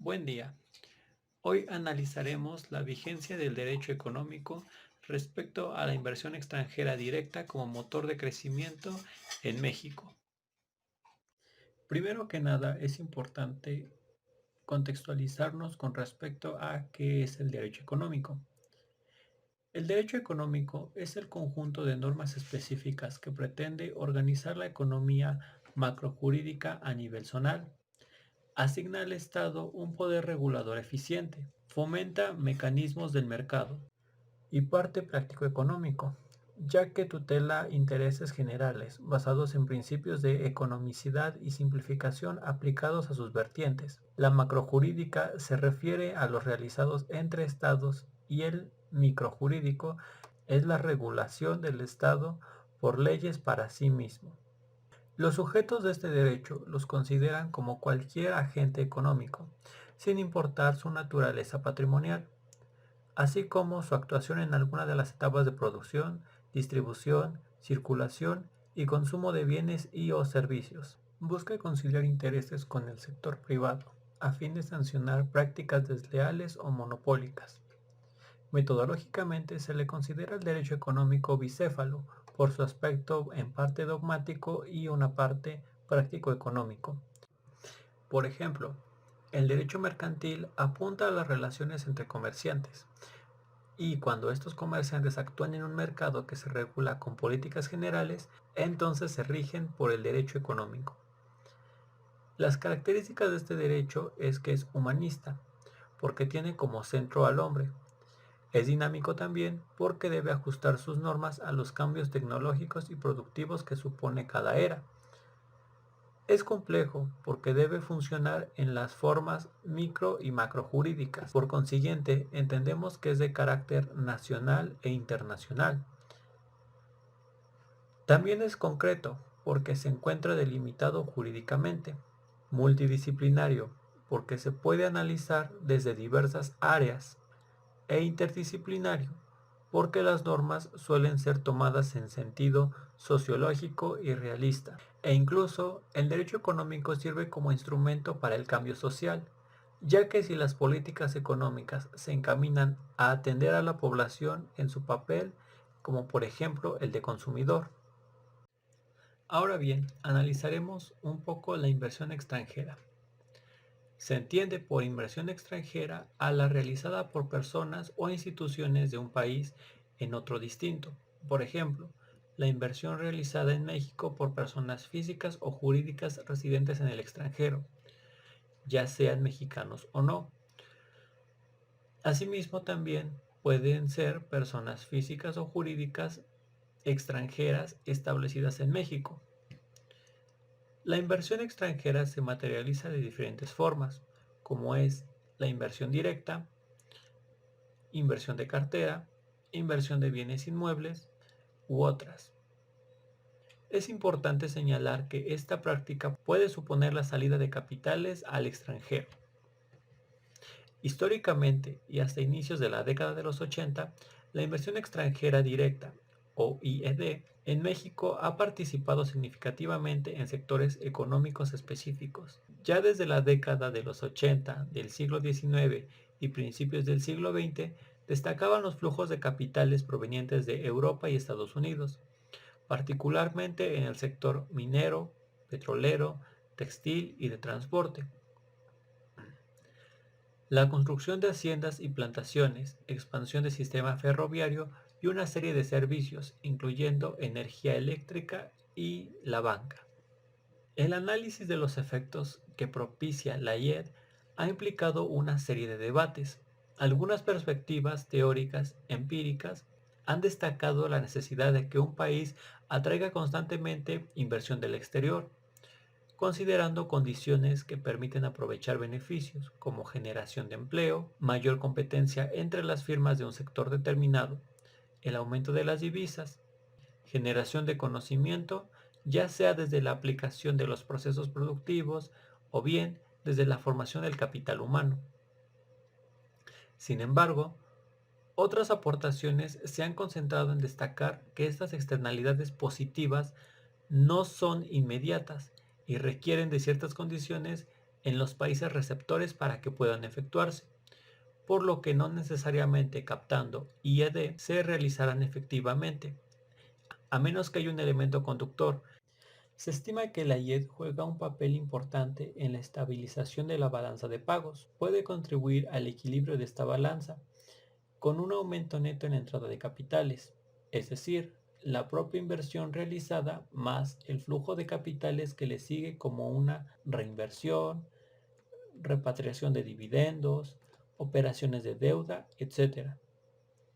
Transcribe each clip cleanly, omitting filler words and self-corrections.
Buen día. Hoy analizaremos la vigencia del derecho económico respecto a la inversión extranjera directa como motor de crecimiento en México. Primero que nada, es importante contextualizarnos con respecto a qué es el derecho económico. El derecho económico es el conjunto de normas específicas que pretende organizar la economía macrojurídica a nivel zonal. Asigna al Estado un poder regulador eficiente, fomenta mecanismos del mercado y parte práctico económico, ya que tutela intereses generales basados en principios de economicidad y simplificación aplicados a sus vertientes. La macrojurídica se refiere a los realizados entre estados y el microjurídico es la regulación del Estado por leyes para sí mismo. Los sujetos de este derecho los consideran como cualquier agente económico, sin importar su naturaleza patrimonial, así como su actuación en alguna de las etapas de producción, distribución, circulación y consumo de bienes y o servicios. Busca conciliar intereses con el sector privado, a fin de sancionar prácticas desleales o monopólicas. Metodológicamente se le considera el derecho económico bicéfalo por su aspecto en parte dogmático y una parte práctico-económico. Por ejemplo, el derecho mercantil apunta a las relaciones entre comerciantes y cuando estos comerciantes actúan en un mercado que se regula con políticas generales, entonces se rigen por el derecho económico. Las características de este derecho es que es humanista, porque tiene como centro al hombre. Es dinámico también porque debe ajustar sus normas a los cambios tecnológicos y productivos que supone cada era. Es complejo porque debe funcionar en las formas micro y macrojurídicas. Por consiguiente, entendemos que es de carácter nacional e internacional. También es concreto porque se encuentra delimitado jurídicamente. Multidisciplinario porque se puede analizar desde diversas áreas e interdisciplinario, porque las normas suelen ser tomadas en sentido sociológico y realista, e incluso el derecho económico sirve como instrumento para el cambio social, ya que si las políticas económicas se encaminan a atender a la población en su papel, como por ejemplo el de consumidor. Ahora bien, analizaremos un poco la inversión extranjera. Se entiende por inversión extranjera a la realizada por personas o instituciones de un país en otro distinto. Por ejemplo, la inversión realizada en México por personas físicas o jurídicas residentes en el extranjero, ya sean mexicanos o no. Asimismo, también pueden ser personas físicas o jurídicas extranjeras establecidas en México. La inversión extranjera se materializa de diferentes formas, como es la inversión directa, inversión de cartera, inversión de bienes inmuebles u otras. Es importante señalar que esta práctica puede suponer la salida de capitales al extranjero. Históricamente y hasta inicios de la década de los 80, la inversión extranjera directa, o IED, en México ha participado significativamente en sectores económicos específicos. Ya desde la década de los 80 del siglo XIX y principios del siglo XX, destacaban los flujos de capitales provenientes de Europa y Estados Unidos, particularmente en el sector minero, petrolero, textil y de transporte. La construcción de haciendas y plantaciones, expansión del sistema ferroviario y una serie de servicios, incluyendo energía eléctrica y la banca. El análisis de los efectos que propicia la IED ha implicado una serie de debates. Algunas perspectivas teóricas empíricas han destacado la necesidad de que un país atraiga constantemente inversión del exterior, considerando condiciones que permiten aprovechar beneficios como generación de empleo, mayor competencia entre las firmas de un sector determinado, el aumento de las divisas, generación de conocimiento, ya sea desde la aplicación de los procesos productivos o bien desde la formación del capital humano. Sin embargo, otras aportaciones se han concentrado en destacar que estas externalidades positivas no son inmediatas y requieren de ciertas condiciones en los países receptores para que puedan efectuarse, por lo que no necesariamente captando IED se realizarán efectivamente, a menos que haya un elemento conductor. Se estima que la IED juega un papel importante en la estabilización de la balanza de pagos. Puede contribuir al equilibrio de esta balanza con un aumento neto en la entrada de capitales, es decir, la propia inversión realizada más el flujo de capitales que le sigue como una reinversión, repatriación de dividendos, operaciones de deuda, etc.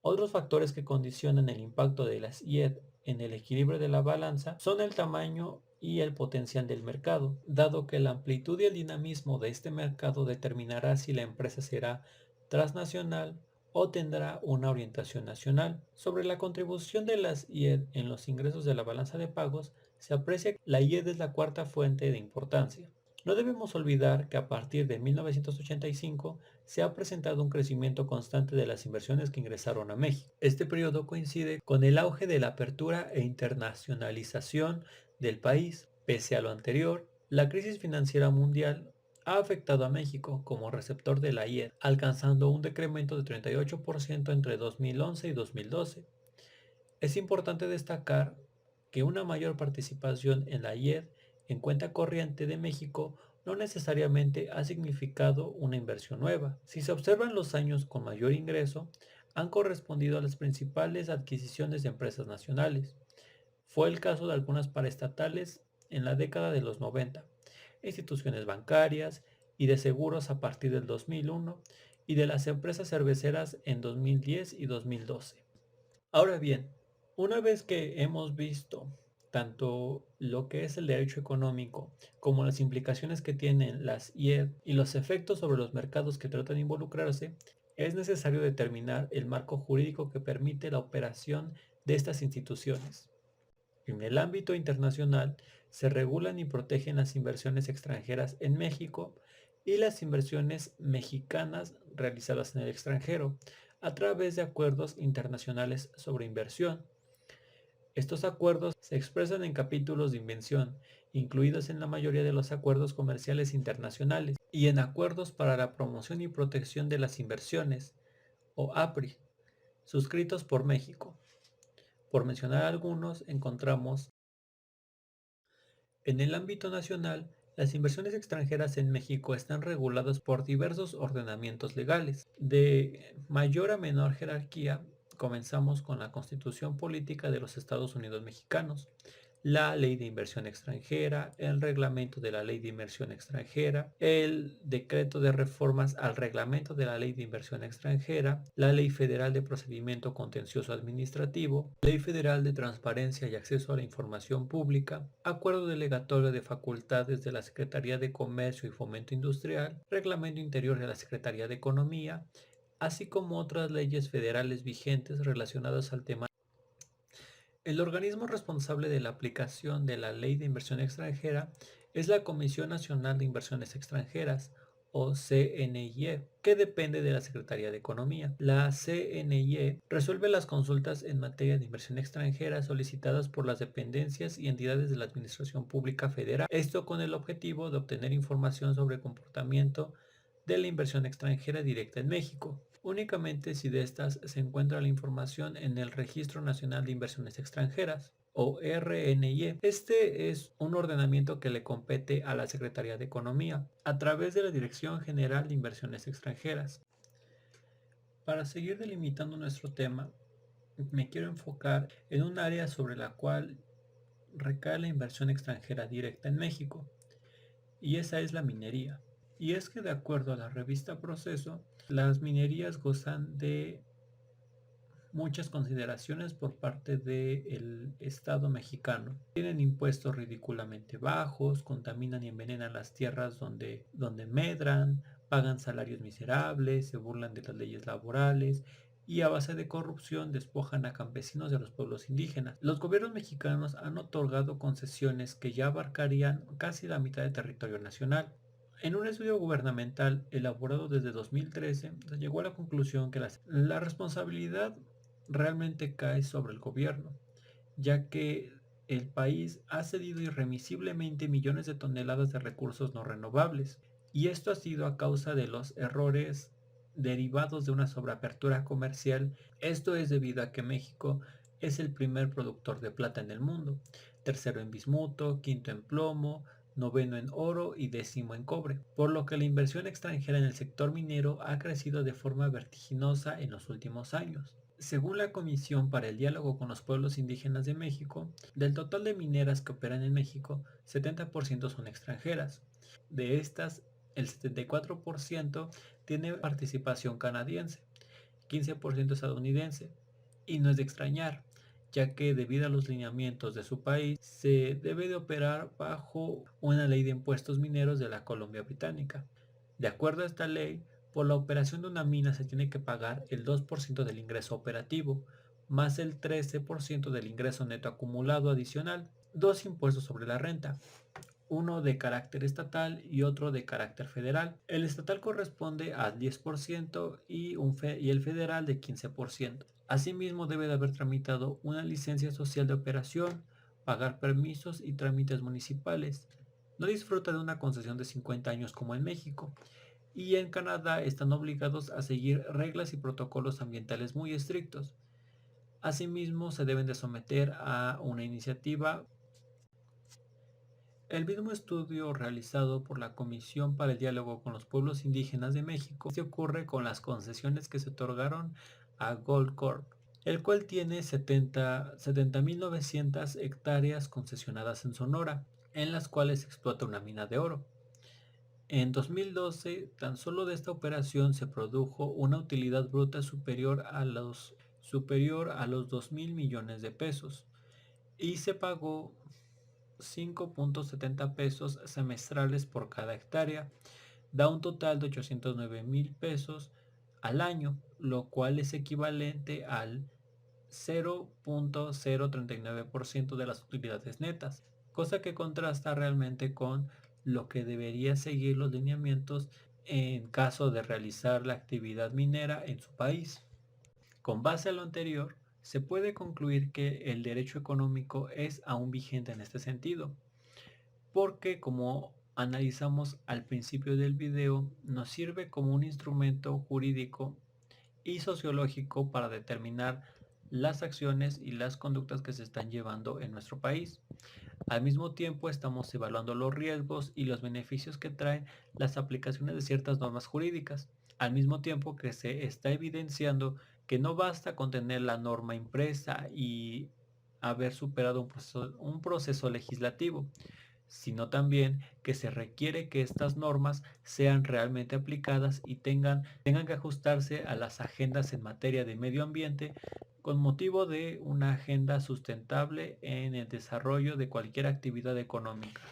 Otros factores que condicionan el impacto de las IED en el equilibrio de la balanza son el tamaño y el potencial del mercado, dado que la amplitud y el dinamismo de este mercado determinará si la empresa será transnacional o tendrá una orientación nacional. Sobre la contribución de las IED en los ingresos de la balanza de pagos, se aprecia que la IED es la cuarta fuente de importancia. No debemos olvidar que a partir de 1985 se ha presentado un crecimiento constante de las inversiones que ingresaron a México. Este periodo coincide con el auge de la apertura e internacionalización del país. Pese a lo anterior, la crisis financiera mundial ha afectado a México como receptor de la IED, alcanzando un decremento de 38% entre 2011 y 2012. Es importante destacar que una mayor participación en la IED en cuenta corriente de México no necesariamente ha significado una inversión nueva. Si se observan los años con mayor ingreso, han correspondido a las principales adquisiciones de empresas nacionales. Fue el caso de algunas paraestatales en la década de los 90, instituciones bancarias y de seguros a partir del 2001 y de las empresas cerveceras en 2010 y 2012. Ahora bien, una vez que hemos visto tanto lo que es el derecho económico como las implicaciones que tienen las IED y los efectos sobre los mercados que tratan de involucrarse, es necesario determinar el marco jurídico que permite la operación de estas instituciones. En el ámbito internacional se regulan y protegen las inversiones extranjeras en México y las inversiones mexicanas realizadas en el extranjero a través de acuerdos internacionales sobre inversión. Estos acuerdos se expresan en capítulos de inversión, incluidos en la mayoría de los acuerdos comerciales internacionales, y en acuerdos para la promoción y protección de las inversiones, o APRI, suscritos por México. Por mencionar algunos, encontramos en el ámbito nacional, las inversiones extranjeras en México están reguladas por diversos ordenamientos legales. De mayor a menor jerarquía, comenzamos con la Constitución Política de los Estados Unidos Mexicanos, la Ley de Inversión Extranjera, el Reglamento de la Ley de Inversión Extranjera, el Decreto de Reformas al Reglamento de la Ley de Inversión Extranjera, la Ley Federal de Procedimiento Contencioso Administrativo, Ley Federal de Transparencia y Acceso a la Información Pública, Acuerdo Delegatorio de Facultades de la Secretaría de Comercio y Fomento Industrial, Reglamento Interior de la Secretaría de Economía, así como otras leyes federales vigentes relacionadas al tema. El organismo responsable de la aplicación de la Ley de Inversión Extranjera es la Comisión Nacional de Inversiones Extranjeras, o CNIE, que depende de la Secretaría de Economía. La CNIE resuelve las consultas en materia de inversión extranjera solicitadas por las dependencias y entidades de la Administración Pública Federal, esto con el objetivo de obtener información sobre el comportamiento de la inversión extranjera directa en México, únicamente si de estas se encuentra la información en el Registro Nacional de Inversiones Extranjeras, o RNIE. Este es un ordenamiento que le compete a la Secretaría de Economía, a través de la Dirección General de Inversiones Extranjeras. Para seguir delimitando nuestro tema, me quiero enfocar en un área sobre la cual recae la inversión extranjera directa en México, y esa es la minería. Y es que de acuerdo a la revista Proceso, las minerías gozan de muchas consideraciones por parte del Estado mexicano. Tienen impuestos ridículamente bajos, contaminan y envenenan las tierras donde medran, pagan salarios miserables, se burlan de las leyes laborales y a base de corrupción despojan a campesinos de los pueblos indígenas. Los gobiernos mexicanos han otorgado concesiones que ya abarcarían casi la mitad del territorio nacional. En un estudio gubernamental elaborado desde 2013, se llegó a la conclusión que la responsabilidad realmente cae sobre el gobierno, ya que el país ha cedido irremisiblemente millones de toneladas de recursos no renovables, y esto ha sido a causa de los errores derivados de una sobreapertura comercial. Esto es debido a que México es el primer productor de plata en el mundo, tercero en bismuto, quinto en plomo, noveno en oro y décimo en cobre, por lo que la inversión extranjera en el sector minero ha crecido de forma vertiginosa en los últimos años. Según la Comisión para el Diálogo con los Pueblos Indígenas de México, del total de mineras que operan en México, 70% son extranjeras. De estas, el 74% tiene participación canadiense, 15% estadounidense, y no es de extrañar, ya que debido a los lineamientos de su país se debe de operar bajo una ley de impuestos mineros de la Columbia Británica. De acuerdo a esta ley, por la operación de una mina se tiene que pagar el 2% del ingreso operativo, más el 13% del ingreso neto acumulado adicional, dos impuestos sobre la renta, uno de carácter estatal y otro de carácter federal. El estatal corresponde al 10% y el federal de 15%. Asimismo, debe de haber tramitado una licencia social de operación, pagar permisos y trámites municipales. No disfruta de una concesión de 50 años como en México. Y en Canadá están obligados a seguir reglas y protocolos ambientales muy estrictos. Asimismo, se deben de someter a una iniciativa. El mismo estudio realizado por la Comisión para el Diálogo con los Pueblos Indígenas de México se ocurre con las concesiones que se otorgaron a Goldcorp, el cual tiene 70.900 hectáreas concesionadas en Sonora, en las cuales explota una mina de oro. En 2012, tan solo de esta operación se produjo una utilidad bruta superior a los 2.000 millones de pesos y se pagó 5.70 pesos semestrales por cada hectárea, da un total de 809.000 pesos al año, lo cual es equivalente al 0.039% de las utilidades netas, cosa que contrasta realmente con lo que debería seguir los lineamientos en caso de realizar la actividad minera en su país. Con base a lo anterior, se puede concluir que el derecho económico es aún vigente en este sentido, porque como analizamos al principio del video, nos sirve como un instrumento jurídico y sociológico para determinar las acciones y las conductas que se están llevando en nuestro país. Al mismo tiempo estamos evaluando los riesgos y los beneficios que traen las aplicaciones de ciertas normas jurídicas, al mismo tiempo que se está evidenciando que no basta con tener la norma impresa y haber superado un proceso legislativo, sino también que se requiere que estas normas sean realmente aplicadas y tengan que ajustarse a las agendas en materia de medio ambiente con motivo de una agenda sustentable en el desarrollo de cualquier actividad económica.